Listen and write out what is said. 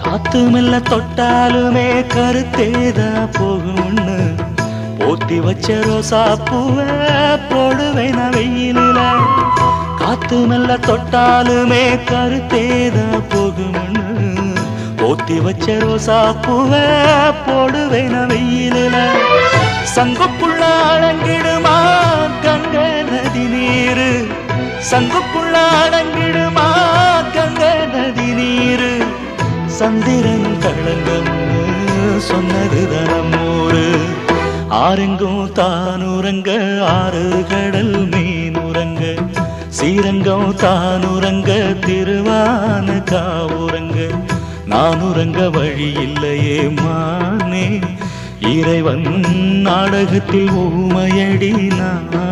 காத்து மெல்ல தொட்டாலுமே கருத்தேதா போகும்னு போத்தி வச்ச ரோசா பூவ போடுவேன வெயிலில. காத்து மெல்ல தொட்டாலுமே கருத்தேதா போகும்னு போத்தி வச்ச ரோசா பூவ போடுவேன வெயிலில. சங்குக்குள்ள அடங்கிடுமா கங்க நதி நீரு, சங்குக்குள்ள அடங்கிடுமா கங்க நதி நீரு. சந்திரன் களங்கம்னு சொன்னது தனமூரு. ஆரெங்கும் தானுரங்க ஆறு கடல் மீனுரங்க, சீரங்கம் தானுரங்க திருவான காவுரங்க. நானுரங்க வழி இல்லையே மானே, இறைவன் நாடகத்தில் ஊமையடி நான்.